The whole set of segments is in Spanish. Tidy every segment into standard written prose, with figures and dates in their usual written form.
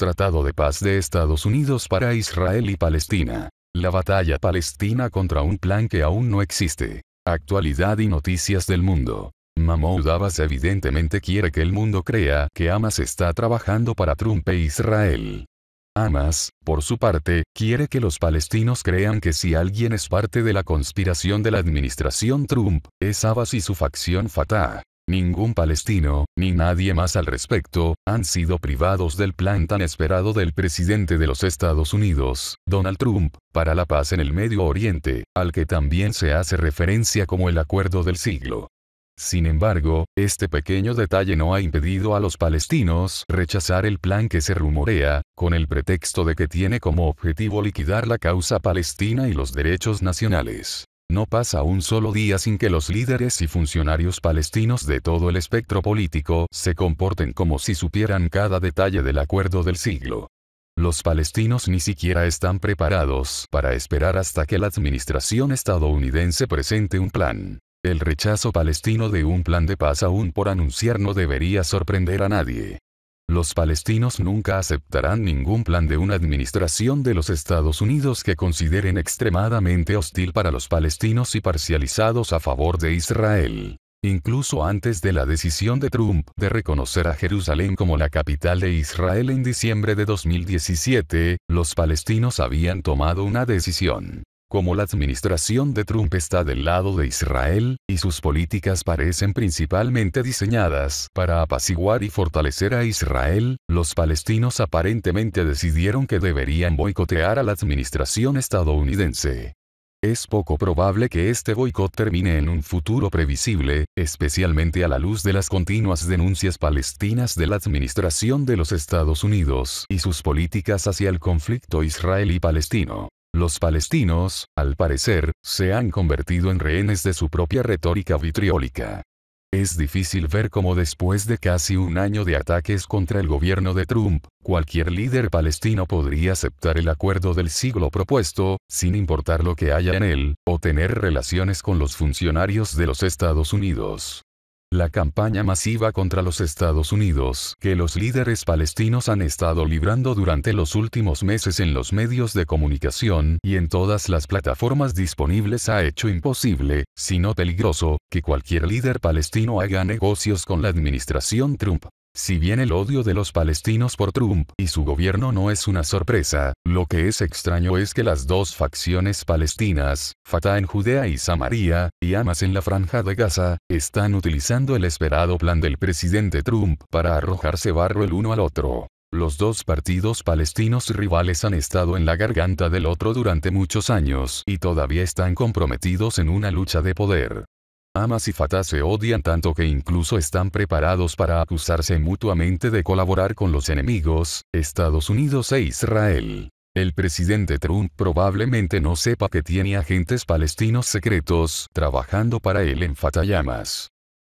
Tratado de Paz de Estados Unidos para Israel y Palestina. La batalla palestina contra un plan que aún no existe. Actualidad y noticias del mundo. Mahmoud Abbas evidentemente quiere que el mundo crea que Hamas está trabajando para Trump e Israel. Hamas, por su parte, quiere que los palestinos crean que si alguien es parte de la conspiración de la administración Trump, es Abbas y su facción Fatah. Ningún palestino, ni nadie más al respecto, han sido privados del plan tan esperado del presidente de los Estados Unidos, Donald Trump, para la paz en el Medio Oriente, al que también se hace referencia como el acuerdo del siglo. Sin embargo, este pequeño detalle no ha impedido a los palestinos rechazar el plan que se rumorea, con el pretexto de que tiene como objetivo liquidar la causa palestina y los derechos nacionales. No pasa un solo día sin que los líderes y funcionarios palestinos de todo el espectro político se comporten como si supieran cada detalle del acuerdo del siglo. Los palestinos ni siquiera están preparados para esperar hasta que la administración estadounidense presente un plan. El rechazo palestino de un plan de paz aún por anunciar no debería sorprender a nadie. Los palestinos nunca aceptarán ningún plan de una administración de los Estados Unidos que consideren extremadamente hostil para los palestinos y parcializados a favor de Israel. Incluso antes de la decisión de Trump de reconocer a Jerusalén como la capital de Israel en diciembre de 2017, los palestinos habían tomado una decisión. Como la administración de Trump está del lado de Israel, y sus políticas parecen principalmente diseñadas para apaciguar y fortalecer a Israel, los palestinos aparentemente decidieron que deberían boicotear a la administración estadounidense. Es poco probable que este boicot termine en un futuro previsible, especialmente a la luz de las continuas denuncias palestinas de la administración de los Estados Unidos y sus políticas hacia el conflicto israelí-palestino. Los palestinos, al parecer, se han convertido en rehenes de su propia retórica vitriólica. Es difícil ver cómo después de casi un año de ataques contra el gobierno de Trump, cualquier líder palestino podría aceptar el acuerdo del siglo propuesto, sin importar lo que haya en él, o tener relaciones con los funcionarios de los Estados Unidos. La campaña masiva contra los Estados Unidos que los líderes palestinos han estado librando durante los últimos meses en los medios de comunicación y en todas las plataformas disponibles ha hecho imposible, si no peligroso, que cualquier líder palestino haga negocios con la administración Trump. Si bien el odio de los palestinos por Trump y su gobierno no es una sorpresa, lo que es extraño es que las dos facciones palestinas, Fatah en Judea y Samaria, y Hamas en la Franja de Gaza, están utilizando el esperado plan del presidente Trump para arrojarse barro el uno al otro. Los dos partidos palestinos rivales han estado en la garganta del otro durante muchos años y todavía están comprometidos en una lucha de poder. Hamas y Fatah se odian tanto que incluso están preparados para acusarse mutuamente de colaborar con los enemigos, Estados Unidos e Israel. El presidente Trump probablemente no sepa que tiene agentes palestinos secretos trabajando para él en Fatah y Hamas.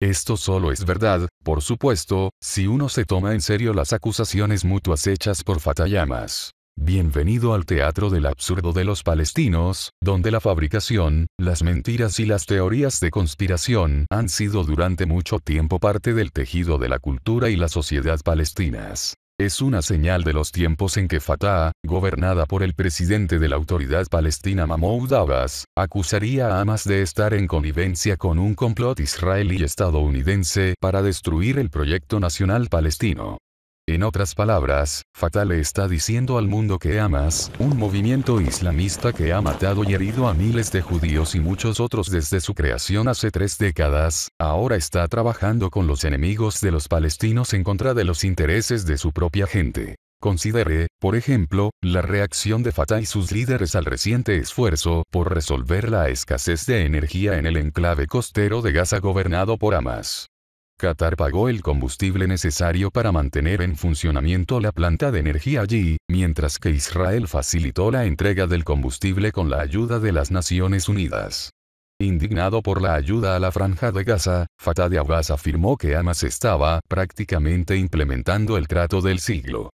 Esto solo es verdad, por supuesto, si uno se toma en serio las acusaciones mutuas hechas por Fatah y Hamas. Bienvenido al teatro del absurdo de los palestinos, donde la fabricación, las mentiras y las teorías de conspiración han sido durante mucho tiempo parte del tejido de la cultura y la sociedad palestinas. Es una señal de los tiempos en que Fatah, gobernada por el presidente de la Autoridad Palestina Mahmoud Abbas, acusaría a Hamas de estar en connivencia con un complot israelí y estadounidense para destruir el proyecto nacional palestino. En otras palabras, Fatah le está diciendo al mundo que Hamas, un movimiento islamista que ha matado y herido a miles de judíos y muchos otros desde su creación hace 3 décadas, ahora está trabajando con los enemigos de los palestinos en contra de los intereses de su propia gente. Considere, por ejemplo, la reacción de Fatah y sus líderes al reciente esfuerzo por resolver la escasez de energía en el enclave costero de Gaza gobernado por Hamas. Qatar pagó el combustible necesario para mantener en funcionamiento la planta de energía allí, mientras que Israel facilitó la entrega del combustible con la ayuda de las Naciones Unidas. Indignado por la ayuda a la Franja de Gaza, Fatah de Abbas afirmó que Hamas estaba prácticamente implementando el trato del siglo.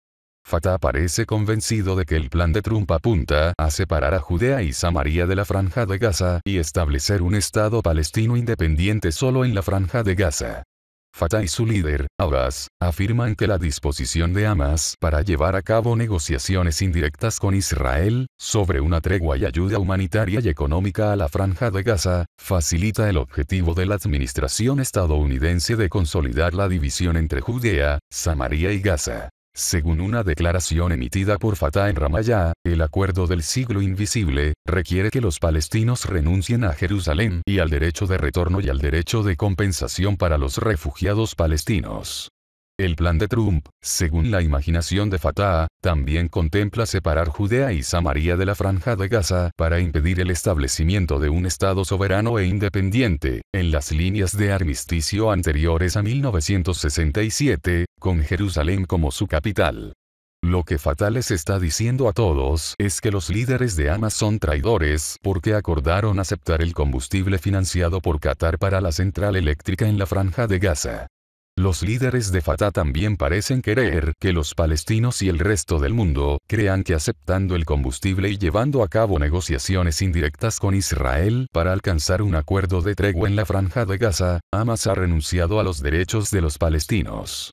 Fatah parece convencido de que el plan de Trump apunta a separar a Judea y Samaria de la Franja de Gaza y establecer un Estado palestino independiente solo en la Franja de Gaza. Fatah y su líder, Abbas, afirman que la disposición de Hamas para llevar a cabo negociaciones indirectas con Israel, sobre una tregua y ayuda humanitaria y económica a la Franja de Gaza, facilita el objetivo de la administración estadounidense de consolidar la división entre Judea, Samaria y Gaza. Según una declaración emitida por Fatah en Ramallah, el acuerdo del siglo invisible, requiere que los palestinos renuncien a Jerusalén y al derecho de retorno y al derecho de compensación para los refugiados palestinos. El plan de Trump, según la imaginación de Fatah, también contempla separar Judea y Samaria de la Franja de Gaza para impedir el establecimiento de un Estado soberano e independiente, en las líneas de armisticio anteriores a 1967, con Jerusalén como su capital. Lo que Fatah les está diciendo a todos es que los líderes de Hamas son traidores porque acordaron aceptar el combustible financiado por Qatar para la central eléctrica en la Franja de Gaza. Los líderes de Fatah también parecen querer que los palestinos y el resto del mundo crean que aceptando el combustible y llevando a cabo negociaciones indirectas con Israel para alcanzar un acuerdo de tregua en la Franja de Gaza, Hamas ha renunciado a los derechos de los palestinos.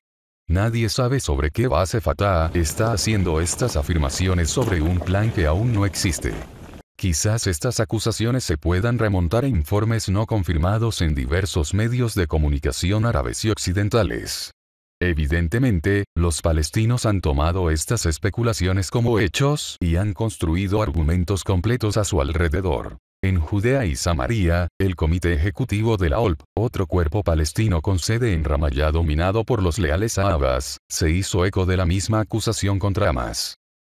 Nadie sabe sobre qué base Fatah está haciendo estas afirmaciones sobre un plan que aún no existe. Quizás estas acusaciones se puedan remontar a informes no confirmados en diversos medios de comunicación árabes y occidentales. Evidentemente, los palestinos han tomado estas especulaciones como hechos y han construido argumentos completos a su alrededor. En Judea y Samaria, el Comité Ejecutivo de la OLP, otro cuerpo palestino con sede en Ramallah dominado por los leales a Abbas, se hizo eco de la misma acusación contra Hamas.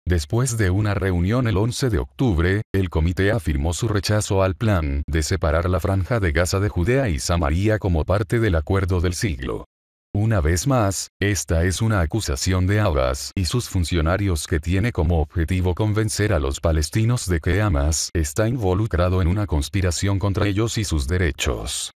Después de una reunión el 11 de octubre, el comité afirmó su rechazo al plan de separar la Franja de Gaza de Judea y Samaria como parte del acuerdo del siglo. Una vez más, esta es una acusación de Abbas y sus funcionarios que tiene como objetivo convencer a los palestinos de que Hamas está involucrado en una conspiración contra ellos y sus derechos.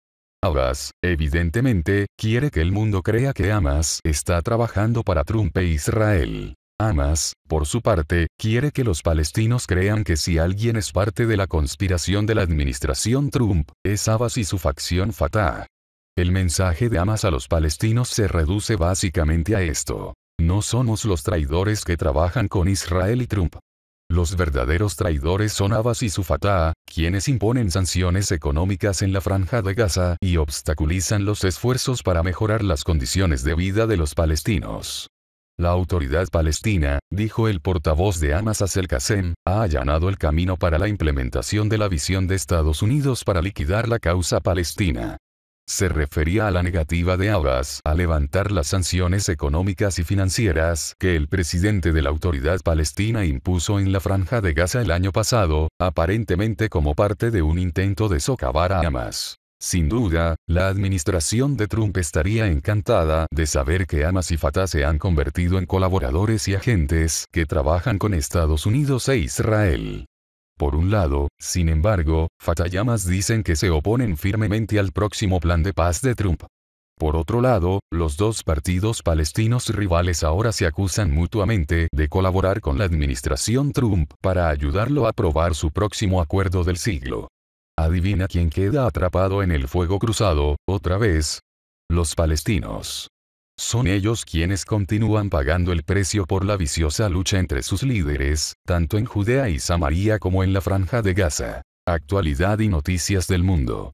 Abbas, evidentemente, quiere que el mundo crea que Hamas está trabajando para Trump e Israel. Hamas, por su parte, quiere que los palestinos crean que si alguien es parte de la conspiración de la administración Trump, es Abbas y su facción Fatah. El mensaje de Hamas a los palestinos se reduce básicamente a esto: no somos los traidores que trabajan con Israel y Trump. Los verdaderos traidores son Abbas y su Fatah, quienes imponen sanciones económicas en la Franja de Gaza y obstaculizan los esfuerzos para mejorar las condiciones de vida de los palestinos. La autoridad palestina, dijo el portavoz de Hamas Asel Qasem, ha allanado el camino para la implementación de la visión de Estados Unidos para liquidar la causa palestina. Se refería a la negativa de Abbas a levantar las sanciones económicas y financieras que el presidente de la autoridad palestina impuso en la Franja de Gaza el año pasado, aparentemente como parte de un intento de socavar a Hamas. Sin duda, la administración de Trump estaría encantada de saber que Hamas y Fatah se han convertido en colaboradores y agentes que trabajan con Estados Unidos e Israel. Por un lado, sin embargo, Fatah y Hamas dicen que se oponen firmemente al próximo plan de paz de Trump. Por otro lado, los dos partidos palestinos rivales ahora se acusan mutuamente de colaborar con la administración Trump para ayudarlo a aprobar su próximo acuerdo del siglo. Adivina quién queda atrapado en el fuego cruzado, otra vez. Los palestinos. Son ellos quienes continúan pagando el precio por la viciosa lucha entre sus líderes, tanto en Judea y Samaria como en la Franja de Gaza. Actualidad y noticias del mundo.